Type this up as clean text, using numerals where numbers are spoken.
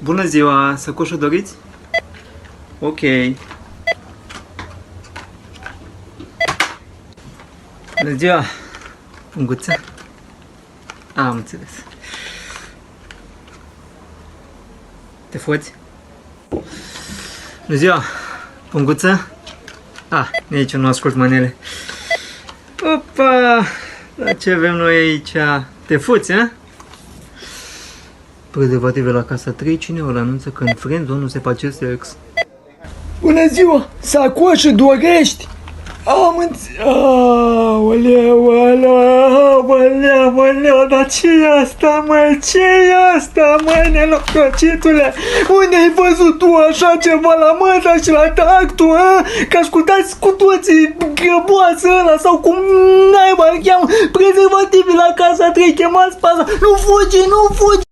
Bună ziua, săcoșul doriți? Ok. Bună ziua, punguță. Am înțeles. Te foți? Bună ziua, punguță. Nici eu nu ascult manele. Opa! Dar ce avem noi aici? Te fuți, a? Prezervative la casa 3, cine o anunță că în friendzone nu se face sex? Bună ziua! Sacoșă dorești? Am înțeles... Aoleu, dar ce-i asta, măi? Ce-i asta, măi, nenococitule? Unde ai văzut tu așa ceva la măta și la tactul, a? Că ascultați cu toții găboasă ăla sau cum naiba îl cheamă, prezervative la casa 3, chemați paza, nu fugi, nu fugi!